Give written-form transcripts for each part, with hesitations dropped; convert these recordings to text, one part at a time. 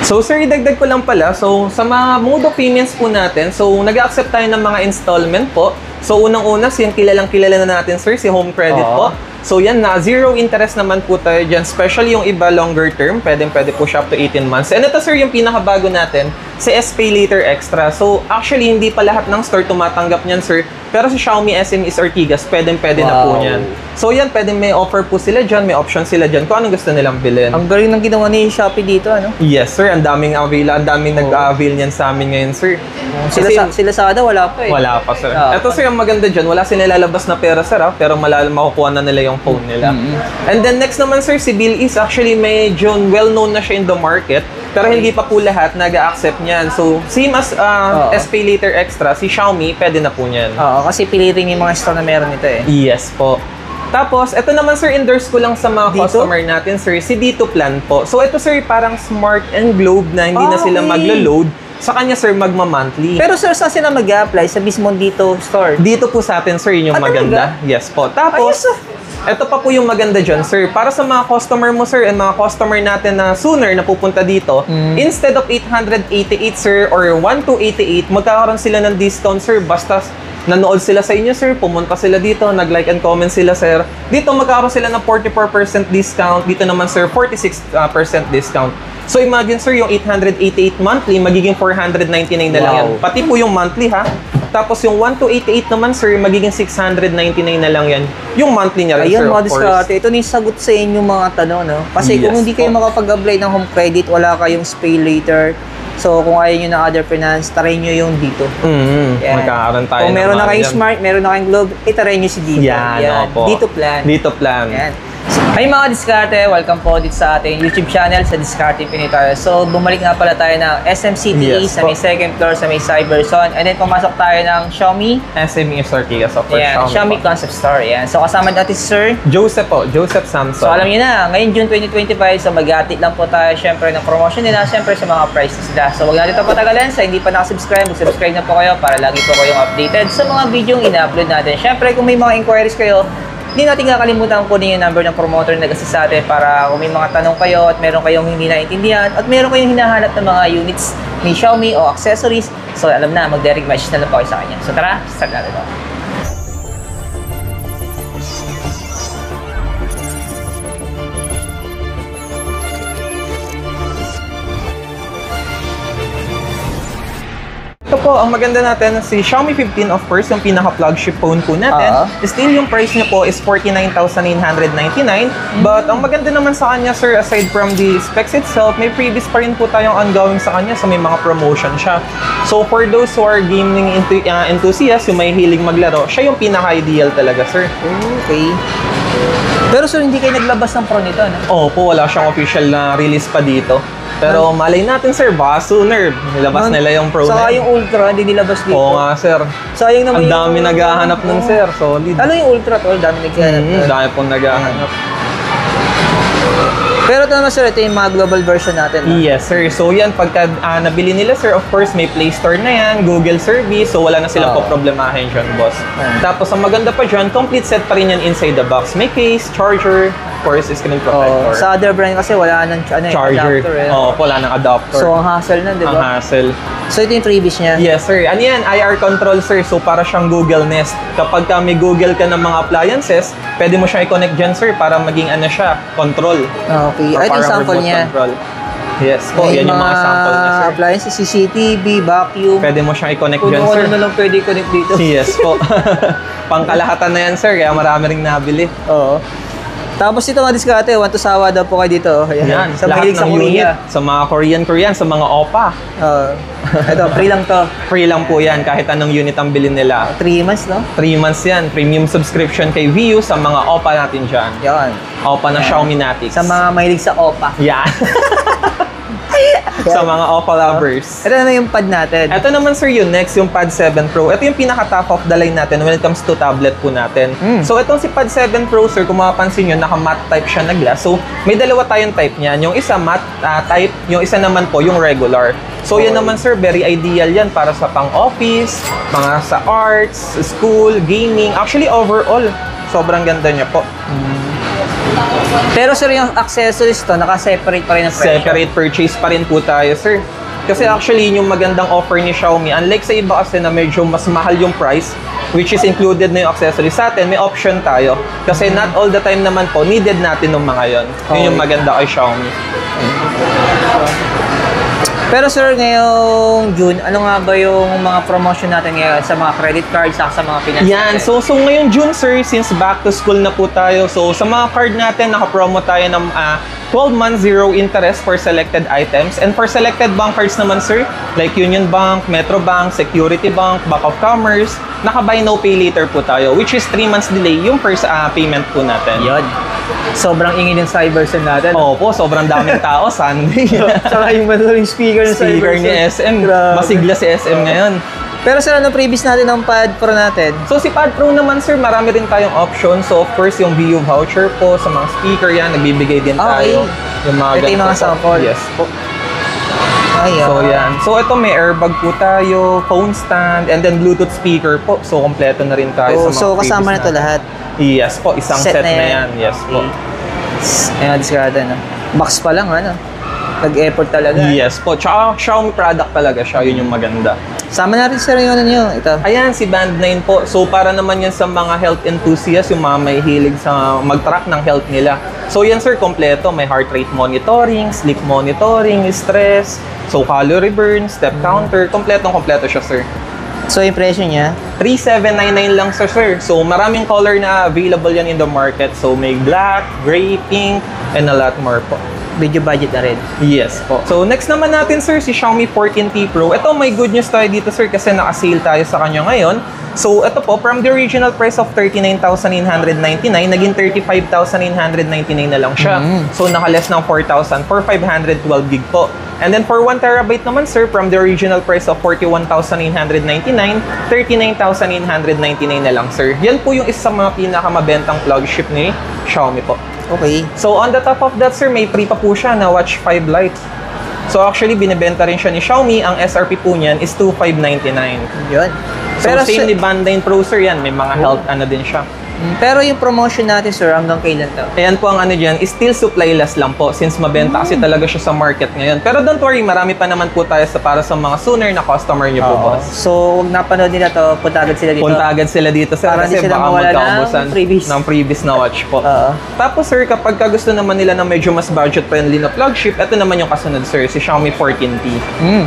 So sir, idagdag ko lang pala. So sa mga mode of payments po natin, so nag-accept tayo ng mga installment po. So unang-una, yung kilalang-kilala na natin sir, si Home Credit po. So yan na, zero interest naman po tayo dyan. Especially yung iba longer term, pwede po siya up to 18 months. And ito sir, yung pinakabago natin, si SPay Later Extra. So actually, hindi pa lahat ng store tumatanggap niyan sir. Pero si Xiaomi SMEs Ortigas, pwede na po niyan. So yan, pwede may offer po sila dyan, may option sila dyan kung anong gusto nilang bilhin. Ang galing ng ginawa ni Shopee dito, ano? Yes sir, ang daming nag-avail niyan sa amin ngayon sir. Sila sada wala pa eh. Wala pa sir. Ito sir, ang maganda dyan, wala sila lalabas na pera sir pero makukuha na nila yung phone nila. And then next naman sir, si BillEase, actually medyo well-known na siya in the market. Pero hindi pa po lahat nag-accept niyan. So, same as SPay Later Extra, si Xiaomi, pwede na po niyan. Oo, kasi pilitin yung mga store na meron ito eh. Yes po. Tapos, ito naman sir, endorse ko lang sa mga customer natin sir, si Dito Plan po. So, ito sir, parang Smart and Globe na hindi na sila maglo-load. Sa kanya sir, magma-monthly. Pero sir, saan sila mag-apply? Sa mismo Dito store? Dito po sa atin sir, yun yung maganda. Yes po. Tapos, ito pa po yung maganda dyan, sir. Para sa mga customer mo, sir, and mga customer natin na sooner na pupunta dito, instead of 888, sir, or 1288, magkakaroon sila ng discount, sir. Basta nanood sila sa inyo, sir, pumunta sila dito, nag-like and comment sila, sir. Dito, magkakaroon sila ng 44% discount. Dito naman, sir, 46% discount. So, imagine, sir, yung 888 monthly, magiging 499 na lang yan. Pati po yung monthly, ha? Tapos yung 1288 naman sir, magiging 699 na lang yan. Yung monthly niya rin sir, of course. Ito na yung sagot sa inyong mga tanong, no? Kasi kung hindi kayo makapag-apply ng home credit, wala kayong SPay Later. So kung ayaw nyo ng other finance, try nyo yung Dito. Magkakaroon tayo. Kung meron na kayong Smart, meron na kayong Globe, try nyo si Dito. Yan. Dito Plan. Dito Plan. Yan. Hey mga diskarte, welcome po dito sa ating YouTube channel sa Diskarte Infinity. So bumalik nga pala tayo ng SMCTE sa may second floor sa may Cyberzone, and then pumasok tayo ng Xiaomi SMEs Ortigas, of course. Xiaomi Concept Store. Yan. So kasama natin si Sir Joseph po, Joseph Samson. So alam niyo na, ngayon June 2025, so mag-atit lang po tayo syempre ng promotion nila, syempre sa mga prices nila. So wag natin ito patagalan, sa hindi pa nakasubscribe, mag-subscribe na po kayo para lagi po kayong updated sa mga video yung ina-upload natin. Syempre kung may mga inquiries kayo, hindi natin kakalimutan kunin yung number ng promoter na nag-assist sa atin para kung may mga tanong kayo at meron kayong hindi naintindihan at meron kayong hinahanap ng mga units ni Xiaomi o accessories. So alam na, mag-direct message na lang po kayo sa kanya. So tara, start natin ito. Ito po, ang maganda natin, si Xiaomi 15, of course, yung pinaka-flagship phone po natin. Still, yung price niya po is 49,999. But ang maganda naman sa kanya, sir, aside from the specs itself, may freebies pa rin po tayong ongoing sa kanya. So, may mga promotion siya. So, for those who are gaming enthusiasts, yung may hilig maglaro, siya yung pinaka-ideal talaga, sir. Okay. Pero sir, hindi kayo naglabas ng Pro nito, no? Po, wala siyang official na release pa dito. Pero malay natin sir, baka sooner nilabas nila yung Pro na. Saka yung Ultra, hindi nilabas dito. Oo nga sir. Sayang naman ang dami naghahanap ng sir, solid. Ano yung Ultra tol? Dami naghahanap. Dami pong naghahanap. Pero ito naman sir, ito yung mga global version natin. No? Yes sir. So yan, pagka nabili nila sir, of course may Play Store na yan, Google service, so wala na silang problemahin dyan, boss. Tapos ang maganda pa dyan, complete set pa rin yan inside the box. May case, charger, of course, screen protector. Sa other brand kasi wala nang charger. Adapter. Wala nang adapter. So ang hassle na, di ba? Ang hassle. So ito yung freebies niya? Yes sir. Ano yan? IR control sir. So para siyang Google Nest. Kapag may Google ka ng mga appliances, pwede mo siyang i-connect dyan sir para maging siya, control. Okay. Ito yung sample niya. Control. Yes po, yan yung mga sample niya sir. Appliances, CCTV, vacuum. Pwede mo siyang i-connect dyan sir. Kung ano lang pwede i-connect dito. Yes po. Pangkalahatan na yan sir, kaya marami ring nabili. Oo. Tapos ito mga diskarte, want to sawa daw po kayo dito. Yan, sa lahat sa ng unit. Sa mga Korean, sa mga OPA. Ito, free lang to. Free lang po yan, kahit anong unit ang bilhin nila. 3 months, no? 3 months yan. Premium subscription kay VU sa mga OPA natin dyan. Yan. OPA na Xiaomi Natix. Sa mga mahilig sa OPA. Yan. Sa mga OPA lovers. Ito naman yung pad natin. Ito naman sir yung next, yung Pad 7 Pro. Ito yung pinaka-top of the line natin when it comes to tablet po natin. So itong si Pad 7 Pro sir, kung mapapansin nyo, naka-matte type siya na glass. So may dalawa tayong type niyan. Yung isa matte type, yung isa naman po yung regular. So yan naman sir, very ideal yan para sa pang-office, mga sa arts, school, gaming. Actually overall, sobrang ganda niya po. Pero sir, yung accessories to, naka-separate pa rin ang presyo. Separate purchase pa rin po tayo, sir. Kasi actually, yung magandang offer ni Xiaomi, unlike sa iba kasi na medyo mas mahal yung price, which is included na yung accessories sa atin, may option tayo. Kasi not all the time naman po, needed natin ng mga yon. Yun yung maganda kay Xiaomi. Pero sir, ngayong June, ano nga ba yung mga promotion natin ngayon sa mga credit cards at sa mga finance Yan, natin? so ngayong June, sir, since back to school na po tayo, so sa mga card natin, naka-promo tayo ng 12 months zero interest for selected items. And for selected bank cards naman, sir, like Union Bank, Metro Bank, Security Bank, Bank of Commerce, naka-buy no pay later po tayo, which is 3 months delay yung first payment po natin. Yun. Sobrang ingin yung Cybersen natin. Opo, sobrang daming tao, Sunday. Saka yung madaling speaker ng Speaker ni SM, masigla si SM ngayon. Pero sir, ano previous natin ng Pad Pro natin? So si Pad Pro naman, sir, marami rin tayong option. So of course, yung VU voucher po sa mga speaker yan, nagbibigay din tayo. Yung mga ito yung mga sample. Yes po. Ayun. So yan. So ito may airbag po tayo, phone stand, and then Bluetooth speaker po. So kompleto na rin tayo sa mga So kasama na previous to lahat? Yes po, isang set na yan. Yes po. Ayan, discard na. Box pa lang, ano? Nag-effort talaga. Yes po. Tsaka Xiaomi product talaga siya. Yun yung maganda. Sama natin sir yung ano nyo. Ito. Ayan, si Band 9 po. So, para naman yan sa mga health enthusiasts, yung mga may hilig sa mag-track ng health nila. So, yan sir, kompleto. May heart rate monitoring, sleep monitoring, stress, so calorie burn, step counter. Kompletong-kompleto siya, sir. So, yung presyo niya? 3,799 lang, sir. So, maraming color na available yan in the market. So, may black, gray, pink, and a lot more po. Video budget na rin. Yes po. So, next naman natin, sir, si Xiaomi 14T Pro. Ito, may good news tayo dito, sir, kasi naka-sale tayo sa kanya ngayon. So, ito po, from the original price of 39,999, naging 35,999 na lang siya. So, naka-less ng 4,000 for 512 gig po. And then, for 1 terabyte naman, sir, from the original price of 41,999, 39,999 na lang, sir. Yan po yung isa sa mga pinakamabentang flagship ni Xiaomi po. Okay. So, on the top of that, sir, may free pa po siya na Watch 5 Lite. So, actually, binibenta rin siya ni Xiaomi. Ang SRP po niyan is 2,599. Yun. So, same ni Band 9 Pro, sir, yan. May mga health ano din siya. Pero yung promotion natin, sir, hanggang kailan to? Ayan po ang ano dyan, is still supply-less lang po since mabenta kasi talaga siya sa market ngayon. Pero don't worry, marami pa naman po tayo para sa mga sooner na customer niyo po, boss. So, huwag napanood nila to, punta agad sila dito. Punta agad sila dito, sir, Para kasi hindi sila baka mawala magkaubusan ng previous na watch po. Tapos, sir, kapag gusto naman nila na medyo mas budget-friendly na flagship, ito naman yung kasunod, sir, si Xiaomi 14T.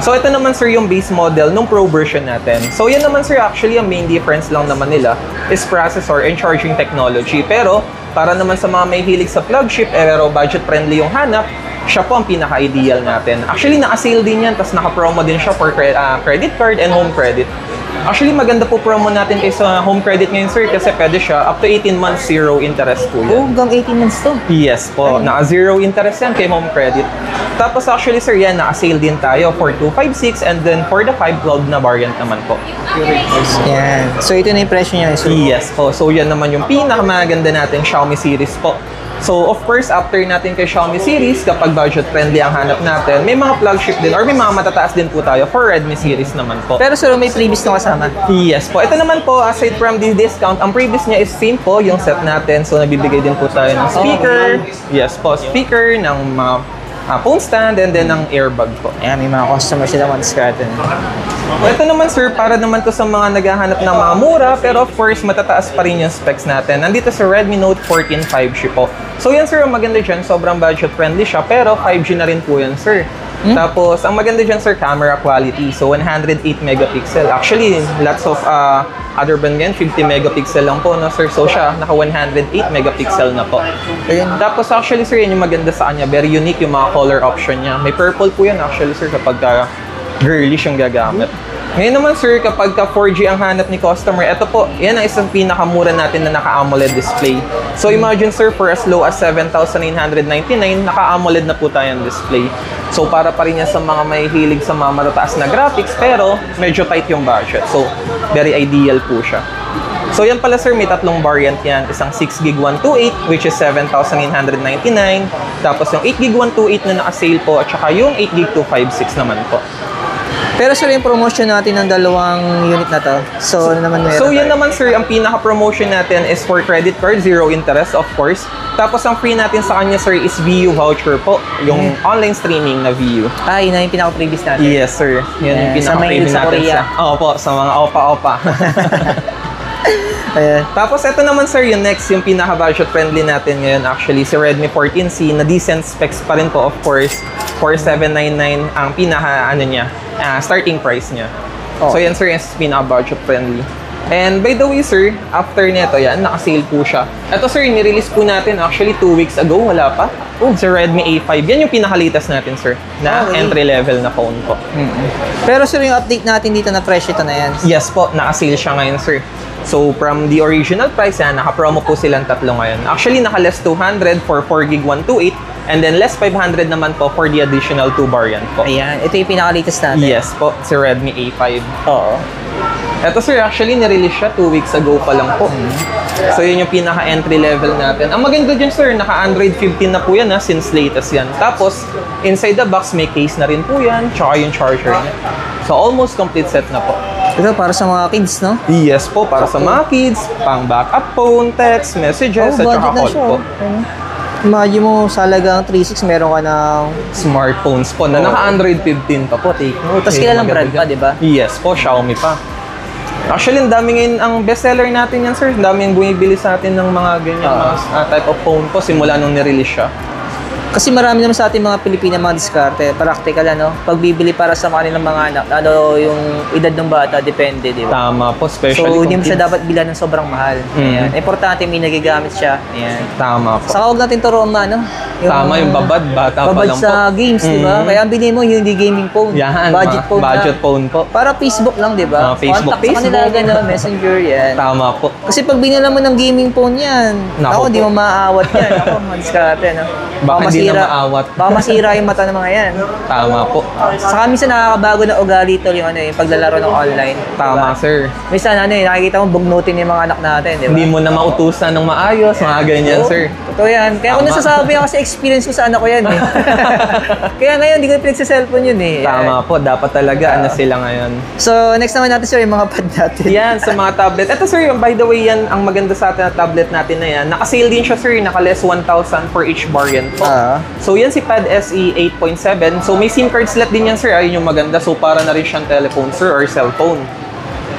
So, ito naman, sir, yung base model nung Pro version natin. So, yan naman, sir, actually, ang main difference lang naman nila is processor and charging technology. Pero, para naman sa mga may hilig sa flagship, pero budget-friendly yung hanap, siya po ang pinaka-ideal natin. Actually, naka-sale din yan, tapos naka-promo din siya for credit card and home credit. Actually, maganda po promo natin kaysa home credit ngayon, sir, kasi pwede siya up to 18 months, zero interest po yan. Hanggang 18 months to? Yes po, naka-zero interest yan kay home credit. Tapos actually, sir, yan, naka-sale din tayo for 256 and then for the 5 cloud na variant naman po. Yan. So, ito na yung presyo niya. So, yes po. So, yan naman yung pinakamaganda natin Xiaomi series po. So, of course, after natin kay Xiaomi series, kapag budget-friendly ang hanap natin, may mga flagship din or may mga matataas din po tayo for Redmi series naman po. pero sir, may previous na kasama? Yes po. Ito naman po, aside from the discount, ang previous niya is same po, yung set natin. So, nagbibigay din po tayo ng speaker. Yes po, speaker, ng mga phone stand, and then ng airbag po. Ayan, may mga customers sila mag-discard. Ito naman, sir, para naman to sa mga naghahanap ng mga mura, pero of course, matataas pa rin yung specs natin. Nandito sa Redmi Note 14 5G po. So yan, sir, ang maganda dyan, sobrang budget-friendly siya, pero 5G na rin po yan, sir. Tapos, ang maganda dyan, sir, camera quality. So, 108 megapixel. Actually, lots of other brand yan, 50 megapixel lang po, no, sir? So, siya, naka 108 megapixel na po. Ayun. Tapos, actually, sir, yan yung maganda sa kanya. Very unique yung mga color option niya. May purple po yan, actually, sir, kapag girlish yung gagamit. Ngayon naman, sir, kapag ka 4G ang hanap ni customer, ito po, yan ang isang pinakamura natin na naka-AMOLED display. So, imagine, sir, for as low as 7,999, naka-AMOLED na po tayong display. So, para pa rin yan sa mga may hilig sa mga matataas na graphics, pero medyo tight yung budget. So, very ideal po siya. So, yan pala, sir, may tatlong variant yan. Isang 6GB 128, which is 7,999. Tapos, yung 8GB 128 na naka-sale po, at saka yung 8GB 256 naman po. Pero sir, yung promotion natin ng dalawang unit na to. So, ano naman meron? So yan naman sir, ang pinaka-promotion natin is for credit card, 0 interest of course. Tapos ang free natin sa kanya sir is VU voucher po, yung online streaming na VU. Yun na yung pinaka-previous natin. Yes sir, yun yung pinaka-premium sa natin Korea. Opo, sa mga opa-opa. Ayan. Tapos ito naman sir, yung next, yung pinaka-budget friendly natin ngayon actually, si Redmi 14C na decent specs pa rin po of course. 4799 ang pinaka niya, starting price niya. So yan sir, is pinaka-budget friendly. And by the way sir, after nito yan, naka-sale po siya. Ito sir, nirelease po natin actually 2 weeks ago, wala pa. Si Redmi A5, yan yung pinaka-latest natin sir, na entry level na phone po. Pero sir, yung update natin dito na fresh ito na yan. Yes po, naka-sale siya ngayon sir. So from the original price yan, naka-promo po silang tatlo ngayon. Actually, naka-less 200 for 4GB 128 and then less 500 naman po for the additional 2 variant po. Ayan, ito yung pinaka-latest natin. Yes po, si Redmi A5. Oo. Ito sir, actually nirelease siya 2 weeks ago pa lang po. So yun yung pinaka-entry level natin. Ang maganda dyan sir, naka-Android 15 na po yan since latest yan. Tapos, inside the box may case na rin po yan, tsaka yung charger niya. So almost complete set na po. Ito para sa mga kids, no? Yes po, para sa mga kids, pang backup phone, text, messages, at saka call po. Imagine mo, sa halagang 3.6 meron ka ng Smartphones po na naka-Android 15 pa po. Take note. Tapos kilalang brand pa, di ba? Yes po, Xiaomi pa. Actually, ang dami ngayon, ang bestseller natin yan, sir. Ang daming bumibili sa atin ng mga ganyan, mga type of phone po simula nung nirelease siya. Kasi marami naman sa ating mga Pilipina mga diskarte, practical ano, pagbibili para sa kanilang mga anak, ano yung edad ng bata, depende, di ba? Tama po, especially so, hindi mo siya dapat bilan ng sobrang mahal. Ayan. Importante may nagigamit siya. Ayan. Tama po. Saka huwag natin turuan na, ano? Tama, yung babad, bata pa babad lang po. sa games, di ba? Kaya ang binili mo, yung hindi gaming phone. Yan, budget phone budget phone po. Para Facebook lang, di ba? Facebook, Contact sa kanila, gano'n, Messenger, yan. Tama po. Kasi pag binila mo ng gaming phone yan, Naku hindi mo maaawat yan. Ako, mga diskarte, no? Baka hindi na maawat. Baka masira yung mata ng mga yan. Tama po. Saka minsan nakakabago na ugali tol yung, yung paglalaro ng online. Tama, sir. Minsan nakikita mo bugnutin yung mga anak natin, di ba? Hindi mo na mautusan ng maayos, mga ganyan, sir. Totoo yan. Kaya kung nasasabi ako sa experience ko sa anak ko yan eh. Kaya ngayon, hindi ko pinagsa-cellphone yun eh. Tama po, dapat talaga sila ngayon. So, next naman natin sir, yung mga pad natin. Yan, sa mga tablet. Ito sir, by the way, yan, ang maganda sa atin na tablet natin na yan. Naka-sale din siya sir, naka-less 1,000 for each variant po. So, yan si Pad SE 8.7. So, may SIM card slot din yan sir. Ayun yung maganda. So, para na rin siyang telephone sir or cellphone.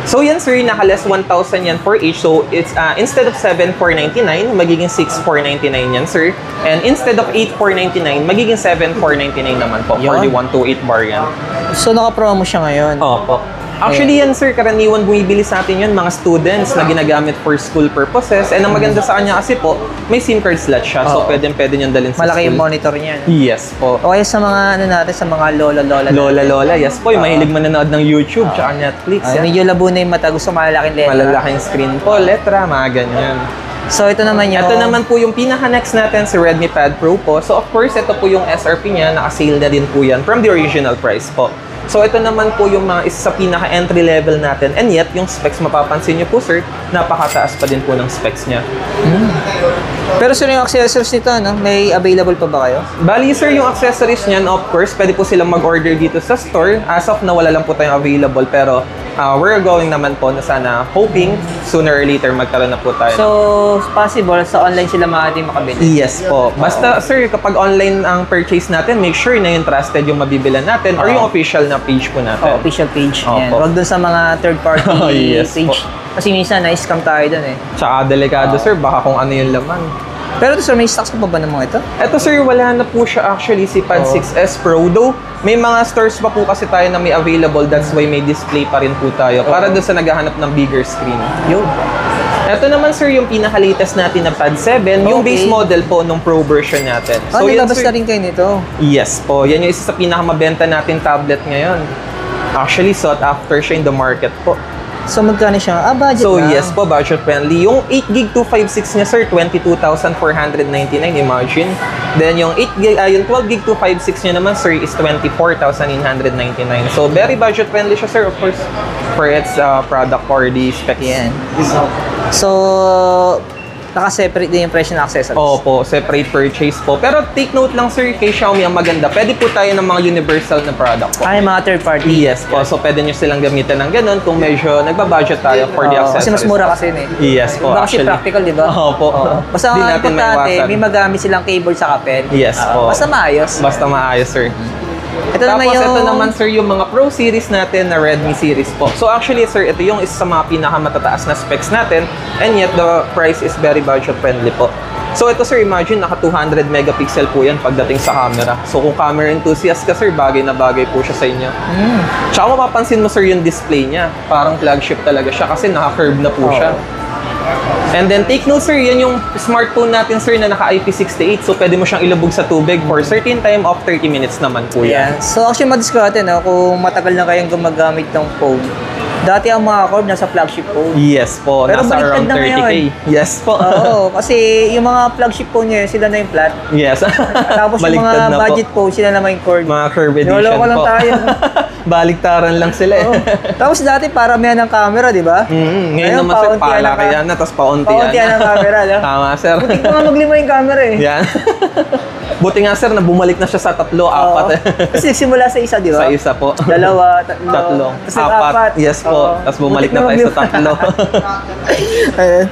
So yan sir, naka-less 1,000 yan for each. So it's instead of 7,499, magiging 6,499 yan sir. And instead of 8,499, magiging 7,499 naman po for the 128 variant. So naka-promo siya ngayon? Opo. Actually yan sir, karaniwan bumibili sa atin yun mga students na ginagamit for school purposes. And ang maganda sa kanya kasi po, may SIM card slot siya. So pwede nyo dalhin sa malaki school. yung monitor niyan. Yes po. O kaya sa mga ano natin, sa mga lola. Yes po, yung mahilig manonood ng YouTube tsaka Netflix. Medyo labo na yung mata, gusto malalaking letra. Malalaking screen po, letra, mga ganyan. So ito naman yung... Ito naman po yung pinaka-next natin, si Redmi Pad Pro po. So of course, ito po yung SRP niya, naka-sale na din po yan from the original price po. So ito naman po yung mga isa sa pinaka-entry level natin. And yet, yung specs mapapansin nyo po sir, napakataas pa din po ng specs niya. Pero sir, yung accessories nito, no? May available pa ba kayo? Bali sir, yung accessories niyan, of course, pwede po silang mag-order dito sa store. As of na wala lang po tayong available, pero we're going naman po na sana hoping sooner or later magkaroon na po tayo. So, possible sa online sila maating makabili? Yes po. Basta sir, kapag online ang purchase natin, make sure na yung trusted yung mabibilan natin or yung official na page po natin. Official page. Opo. Yan. Huwag dun sa mga third party Yes page. po. Kasi minsan na-scam tayo dun eh. Tsaka delikado sir, baka kung ano yung laman. Pero ito sir, may stocks pa ba ng mga ito? Ito sir, wala na po siya actually si Pad 6S Pro. Though, may mga stores pa po kasi tayo na may available. That's why may display pa rin po tayo. Para doon sa naghahanap ng bigger screen. Yo. Ito naman sir, yung pinaka-latest natin na Pad 7. Yung base model po nung Pro version natin. So, nilabas na rin kayo nito? Yes po. Yan yung isa sa pinakamabenta natin tablet ngayon. Actually, sought after siya in the market po. So, magkano siya? Budget so, lang. yes po, budget friendly. Yung 8GB 256 niya, sir, 22,499, imagine. Then, yung 8GB, yung 12GB 256 niya naman, sir, is 24,999. So, very budget friendly siya, sir, of course, for its product or the specs. Yan. So, naka-separate din yung presyo ng accessories. Opo, separate purchase po. Pero take note lang sir, kay Xiaomi ang maganda. Pwede po tayo ng mga universal na product po. Ay, mga third party. Yes po. So, pwede nyo silang gamitin ng ganun kung medyo nagbabudget tayo for the accessories. Kasi mas mura kasi yun eh. Yes po, Iba kasi actually. practical, di ba? Opo. Basta Di ang natin importante, maiwasan. may magamit silang keyboard sa pen. Yes po. Basta maayos. Basta maayos, sir. Ito Tapos naman yung... ito naman sir yung mga Pro series natin na Redmi series po. So actually sir, ito yung isa sa mga pinakamatataas na specs natin and yet the price is very budget friendly po. So ito sir, imagine naka 200 megapixel po yan pagdating sa camera. So kung camera enthusiast ka sir, bagay na bagay po siya sa inyo. Tsaka mapapansin mo sir yung display niya. Parang flagship talaga siya kasi naka-curve na po siya. And then take note sir, yan yung smartphone natin sir na naka IP68. So pwede mo siyang ilubog sa tubig for certain time of 30 minutes naman po yan. Yan. So actually, madiskarte no, kung matagal na kayong gumagamit ng phone. Dati ang mga Corb nasa flagship phone. Yes po, Pero nasa baliktad around na 30k. ngayon. Yes po. Oo, kasi yung mga flagship phone nyo, sila na yung flat. Yes. Tapos yung Baliktad mga na budget phone, sila naman yung Corb. Mga curve edition Niloloko lang po. tayo. Baliktaran lang sila eh. Oo. Tapos dati paramihan ng camera, di ba? Ngayon naman sir, palakihan na, tapos pauntihan Pauntihan ng camera, no? Tama sir. Buti ko nga maglima yung camera eh. Yan. Buti nga sir, na bumalik na siya sa 3, 4. Oo. Kasi nagsimula sa isa, di ba? Sa isa po. Dalawa, tatlo. 3, Tapos 4. Yes po. Oo. Tapos bumalik Buti na tayo maglima. sa 3. Ayun.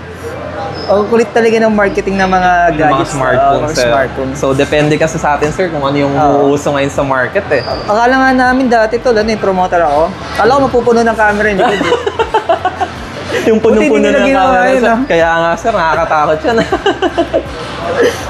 Ang kulit talaga ng marketing ng mga Yung mga gadgets. smartphones, mga sir. smartphones. So, depende kasi sa atin, sir, kung ano yung uuso ngayon sa market, eh. Akala nga namin dati to, ano yung promoter ako. Akala ko mapupuno ng camera, hindi ko. Yung punong-puno Buti hindi nila ng ginawa camera, yun, sir. ah. Kaya nga, sir, nakakatakot siya na.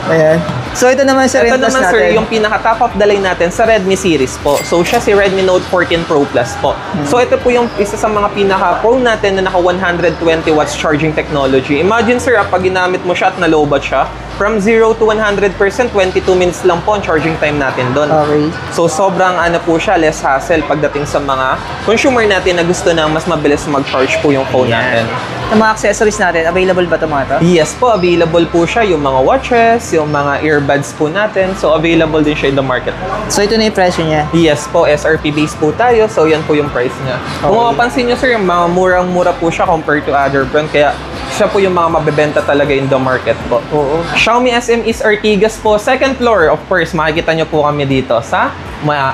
Ayan. So ito naman sir, Ito yung plus naman, natin. sir, yung pinaka-top of the line natin sa Redmi series po. So, siya si Redmi Note 14 Pro Plus po. So, ito po yung isa sa mga pinaka-pro natin na naka 120 watts charging technology. Imagine, sir, pag ginamit mo siya at na-lowbat siya, from 0 to 100%, 22 minutes lang po ang charging time natin doon. Okay. So, sobrang ano po siya, less hassle pagdating sa mga consumer natin na gusto na mas mabilis mag-charge po yung phone natin. Yung mga accessories natin, available ba ito mga to? Yes po, available po siya. Yung mga watches, yung mga earbuds po natin. So, available din siya in the market. So ito na yung presyo niya. Yes po, SRP base po tayo. So, yan po yung price niya. Kung Okay. mapapansin nyo, sir, mga murang-mura po siya compared to other brand. Kaya, siya po yung mga mabebenta talaga in the market po. Oo. Xiaomi SMEs Ortigas po. Second floor, of course, makikita nyo po kami dito sa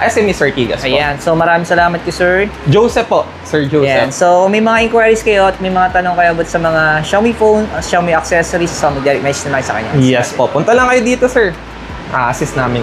SMEs Ortigas po. Ayan. So maraming salamat kay sir. Joseph po. Sir Joseph. Ayan. So kung may mga inquiries kayo at may mga tanong kayo about sa mga Xiaomi phone, Xiaomi accessories, so mag-direct message na lang sa kanya. Yes po. Punta lang kayo dito, sir. Assist namin.